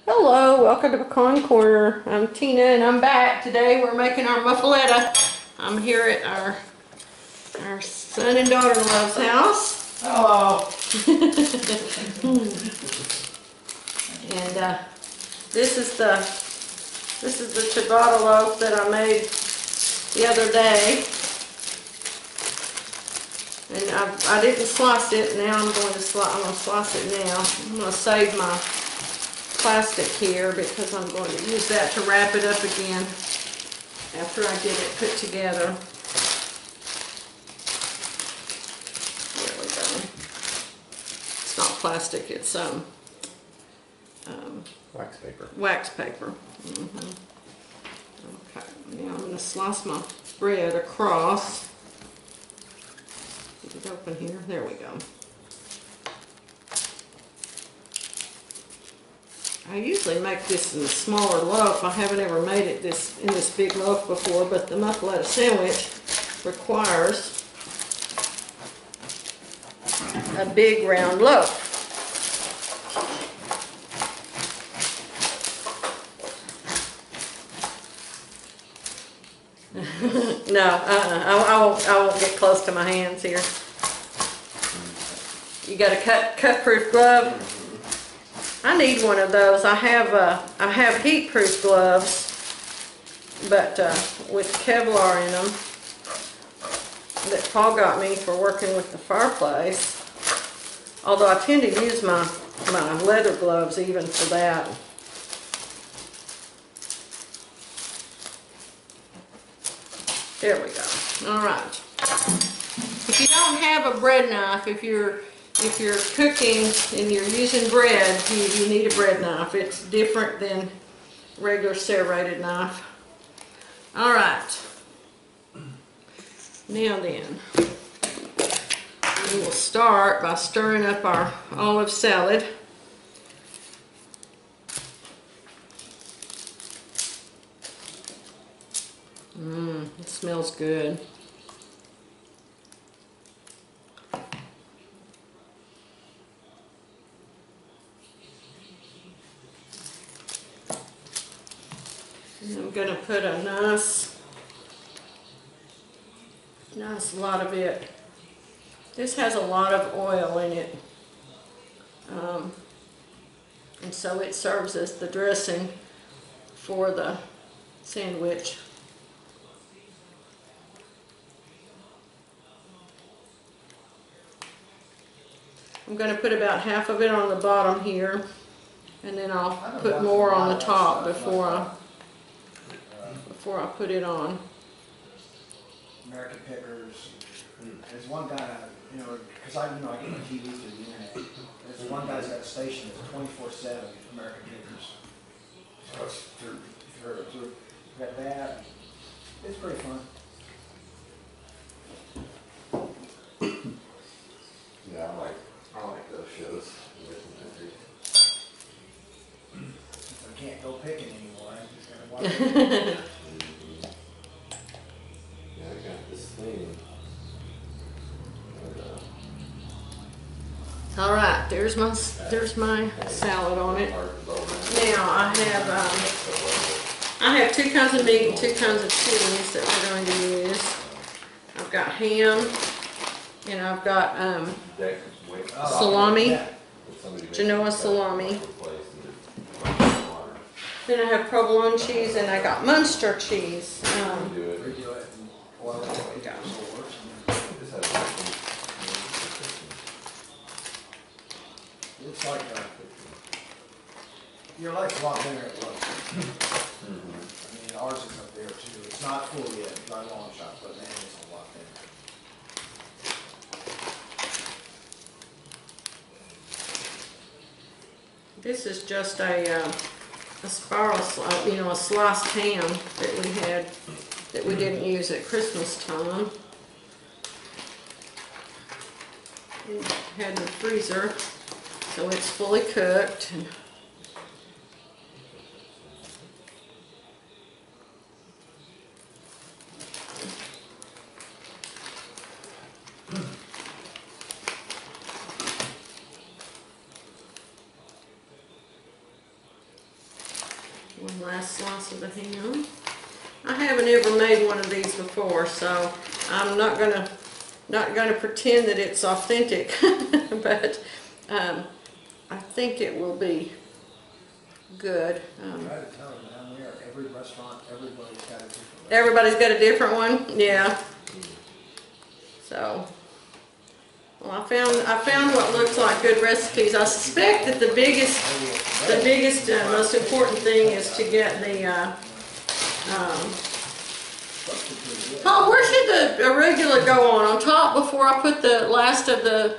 Hello, welcome to Pecan Corner. I'm Tina and I'm back. Today we're making our muffuletta. I'm here at our son and daughter-in-law's house. Hello. And this is the ciabatta loaf that I made the other day. And I didn't slice it. Now I'm going to slice it now. I'm going to save my plastic here because I'm going to use that to wrap it up again after I get it put together. There we go. It's not plastic, it's Wax paper. Wax paper. Okay, now I'm going to slice my bread across. Get it open here. There we go. I usually make this in a smaller loaf. I haven't ever made it in this big loaf before, but the muffuletta sandwich requires a big round loaf. No, I won't get close to my hands here. You got a cut-proof glove? I need one of those. I have heat-proof gloves, but with Kevlar in them that Paul got me for working with the fireplace. Although I tend to use my leather gloves even for that. There we go. All right. If you don't have a bread knife, if you're cooking and you're using bread, you need a bread knife. It's different than regular serrated knife. All right. Now then, we will start by stirring up our olive salad. It smells good. And I'm going to put a nice lot of it. This has a lot of oil in it. And so it serves as the dressing for the sandwich. I'm going to put about half of it on the bottom here, and then I'll put more on the top before I put it on. American Pickers. There's one guy, because I get my TV through the internet. There's one guy's got a station that's 24/7 American Pickers. So it's through got that. It's pretty fun. Yeah, I like those shows. I can't go picking anymore. I just gotta watch it. Yeah, I got this thing. All right, there's my salad on it. Now I have 2 kinds of meat and 2 kinds of cheese that we're going to use. I've got ham, and I've got salami, Genoa salami. Then I have provolone cheese, and I got Munster cheese. It's like your life's a lot better at lunch. I mean, ours is up there too. It's not full yet by a long shot, but man, it's a lot better. This is just a spiral, a sliced ham that we didn't use at Christmas time. It had in the freezer, so it's fully cooked. One last slice of the ham. I haven't ever made one of these before, so I'm not gonna pretend that it's authentic, but I think it will be good. Try to tell them down there, every restaurant, everybody's got a different. Everybody's got a different one, yeah. So, well, I found what looks like good recipes. I suspect that the biggest, most important thing is to get the. Tom, where should the arugula go on? On top before I put the last of the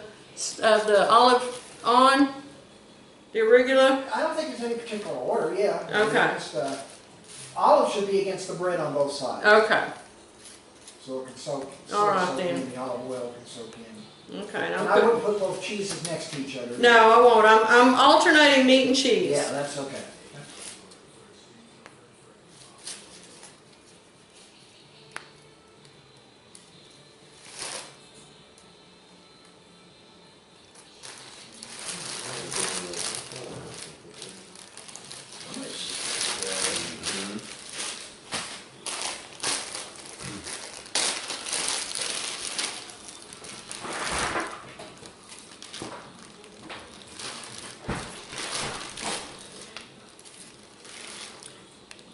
olive on? The arugula? I don't think there's any particular order, yeah. Okay. Just, olive should be against the bread on both sides. Okay. So it can soak, All right, soak then. in, the olive oil can soak in. Okay. And I wouldn't put both cheeses next to each other. No, I won't. I'm alternating meat and cheese. Yeah, that's okay.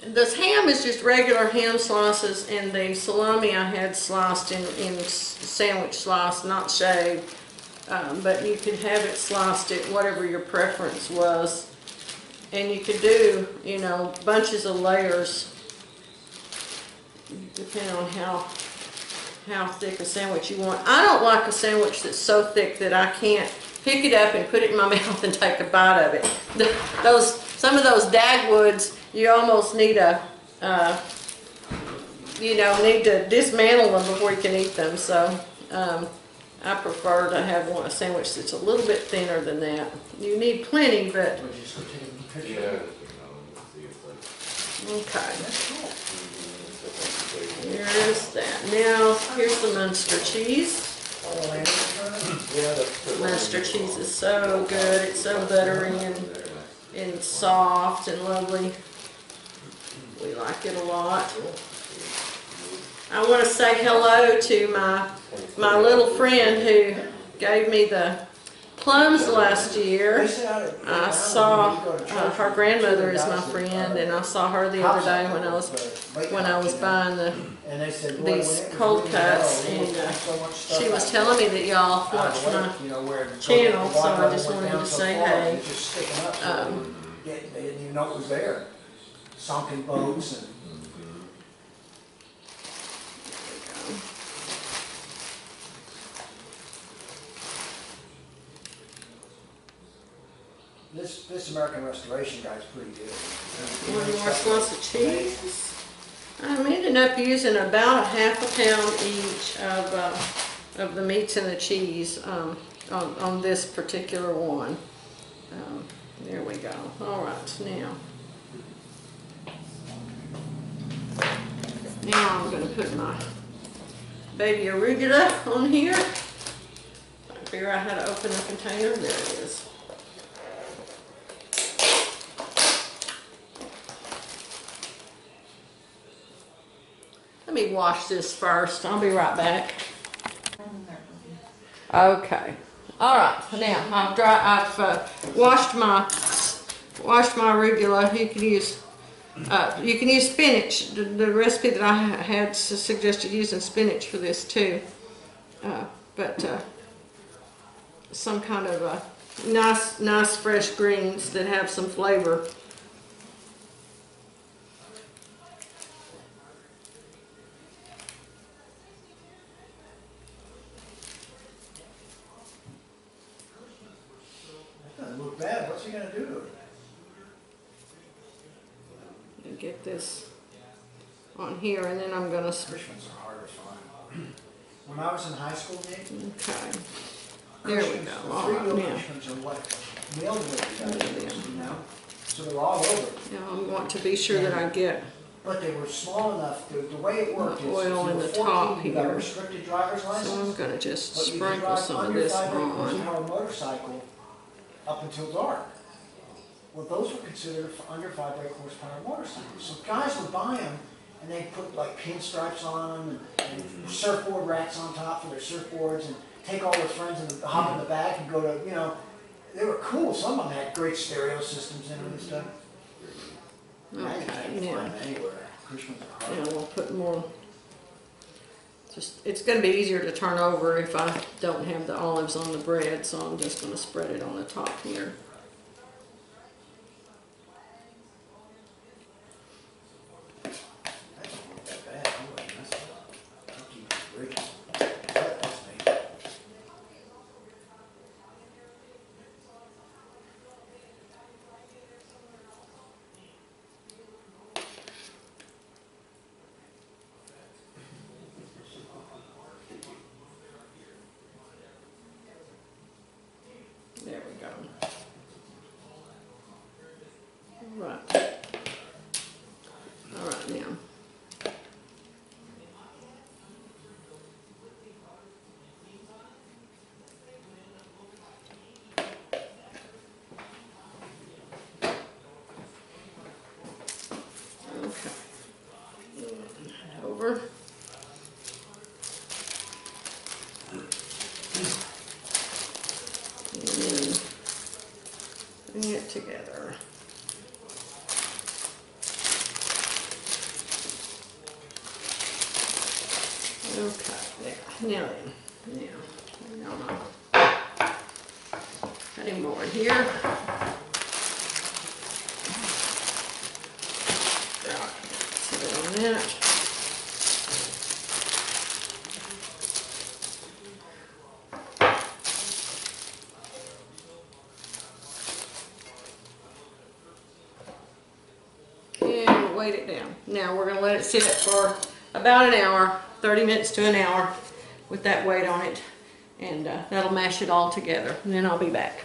This ham is just regular ham slices, and the salami I had sliced in sandwich slice, not shaved. But you could have it sliced at whatever your preference was. And you could do, you know, bunches of layers, depending on how thick a sandwich you want. I don't like a sandwich that's so thick that I can't pick it up and put it in my mouth and take a bite of it. Some of those Dagwoods, you almost need need to dismantle them before you can eat them. So I prefer to have a sandwich that's a little bit thinner than that. You need plenty, but Yeah. okay. Here's that. Now here's the Munster cheese. Munster cheese is so good. It's so buttery and soft and lovely. We like it a lot. I want to say hello to my little friend who gave me the plums last year. I saw her grandmother is my friend, and I saw her the other day when I was buying these cold cuts, and she was telling me that y'all watch my channel, so I just wanted to say hey. They didn't even know it was there. Sunken boats and. This American Restoration guy's pretty good. One more slice of cheese. I'm ending up using about a ½ pound each of the meats and the cheese on this particular one. There we go. All right, now I'm going to put my baby arugula on here. I can figure out how to open the container. There it is. Let me wash this first. I'll be right back. Okay. All right. Now I've washed my arugula. You can use spinach. The recipe that I had suggested using spinach for this too. But some kind of nice fresh greens that have some flavor. Look bad. What's he gonna do to it? And get this on here, and then I'm gonna. Richmonds are hard to find. When I was in high school, Nick. Okay. There we go. All Three right, real now. Richmonds are what mailed with, you know. So they're all over. Now I want to be sure that I get. But they were small enough. The way it worked is, Oil if in you were the 14, top you got a here. restricted driver's license. So I'm gonna just but you could sprinkle drive some of under this 500 on. horsepower motorcycle up until dark. Well, those were considered under 5 brake horsepower motorcycles. So guys would buy them and they put like pinstripes on them and surfboard racks on top for their surfboards and take all their friends and hop in the back and go to, you know, they were cool. Some of them had great stereo systems in them and stuff. Now you can't find them anywhere. Cushman's are hard. Yeah, we'll put more. Just, it's going to be easier to turn over if I don't have the olives on the bread, so I'm just going to spread it on the top here. That's not that bad. I wouldn't mess with it. I'll keep it original. That's me. There we go. Right. All right, now. Okay. Over. And then bring it together. Okay, there. Now then, adding more in here. Set it on that. And we'll weight it down. Now we're going to let it sit for about an hour, 30 minutes to an hour with that weight on it. And that'll mash it all together. And then I'll be back.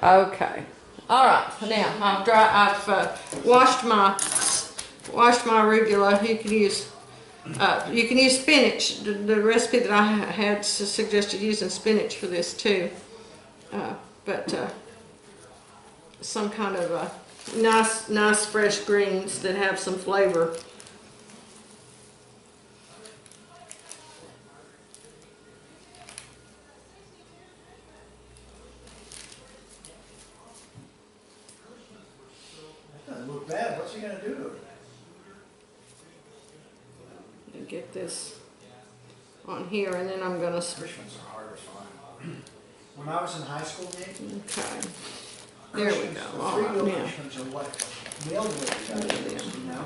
Okay. All right. Now I've washed my arugula. You can use spinach. The recipe that I had suggested using spinach for this too. But some kind of nice fresh greens that have some flavor. That doesn't look bad. What's he going to do to it? And get this on here, and then I'm gonna. Cushman's are hard to find. When I was in high school, Nick, Okay. There we go. the All three right. real Now. Cushman's are what mailed with, you know?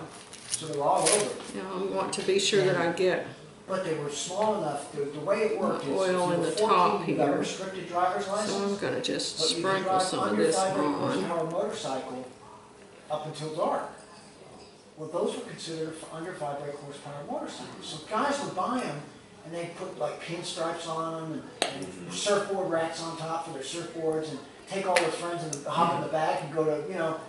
So they're all over. Now I want to be sure that I get. But they were small enough, the way it worked is, if Oil you in were the 14, top you got a here. restricted driver's license. So I'm gonna just but you could sprinkle drive some of under this 5 brake on. horsepower motorcycle up until dark. Well, those were considered under 5 brake horsepower motorcycles. So guys would buy them and they put like pinstripes on them and surfboard racks on top for their surfboards and take all their friends and hop in the back and go to, you know,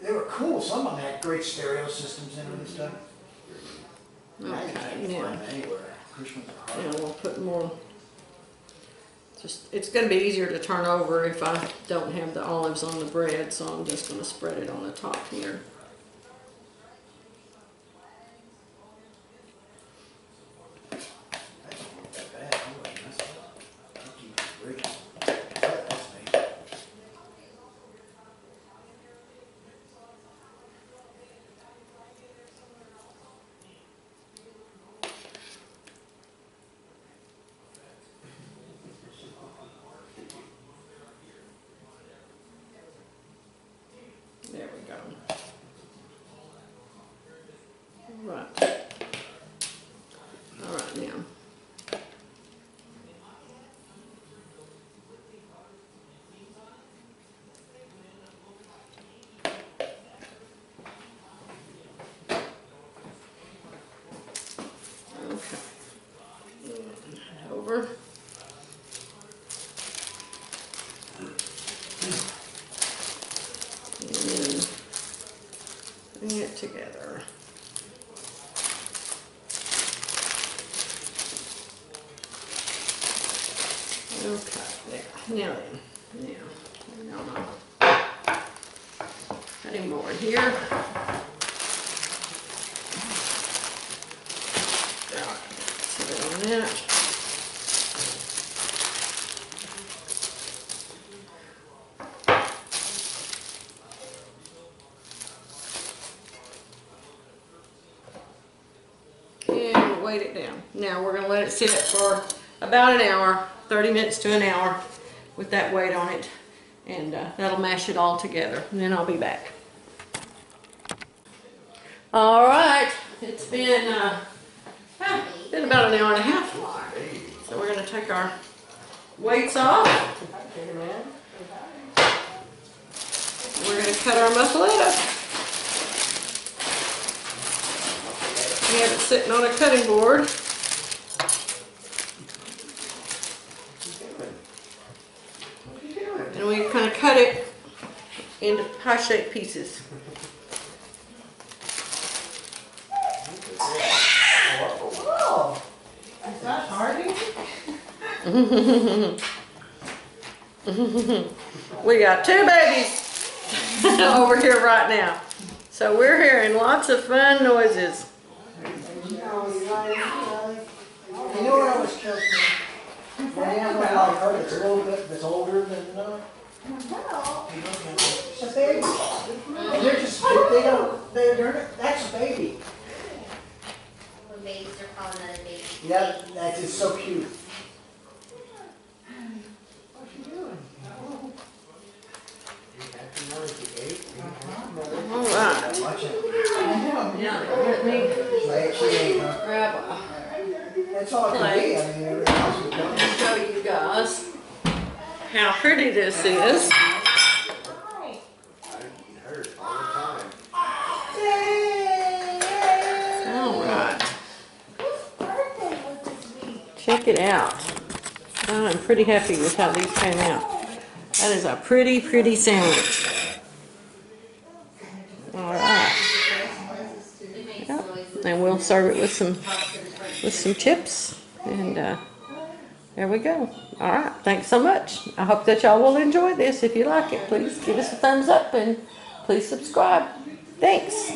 they were cool. Some of them had great stereo systems in them and stuff. Now you can't Okay. find Now. them anywhere. Cushman's are hard. Now we'll put more. Just, it's going to be easier to turn over if I don't have the olives on the bread, so I'm just going to spread it on the top here. That's not that bad. I wouldn't mess with it. I'll keep it original. That's me. There we go. Right. All right, now. Okay. Over. And then bring it together. Okay, there. Now then, Cutting board here. Sit it on that. And we'll weight it down. Now we're going to let it sit for about an hour, 30 minutes to an hour with that weight on it. And that'll mash it all together. And then I'll be back. All right, it's been about an hour and a half. So we're going to take our weights off. We're going to cut our muffuletta. We have it sitting on a cutting board. And we kind of cut it into pie-shaped pieces. Oh, is that Hardy? We got 2 babies over here right now. So we're hearing lots of fun noises. You know what I was curious about? When you have one like her that's a little bit, that's older than, it's a baby. They're just, they don't, that's a baby. When babies are calling another baby. Yeah, that is so cute. What's she doing? All right. Watch it. Now let me She ain't, grab a that's all it can be. I mean, everything else is done. show you guys how pretty this is. All right. Check it out. I'm pretty happy with how these came out. That is a pretty, pretty sandwich. All right. Yep. And we'll serve it with some chips. And there we go. All right. Thanks so much. I hope that y'all will enjoy this. If you like it, please give us a thumbs up and please subscribe. Thanks.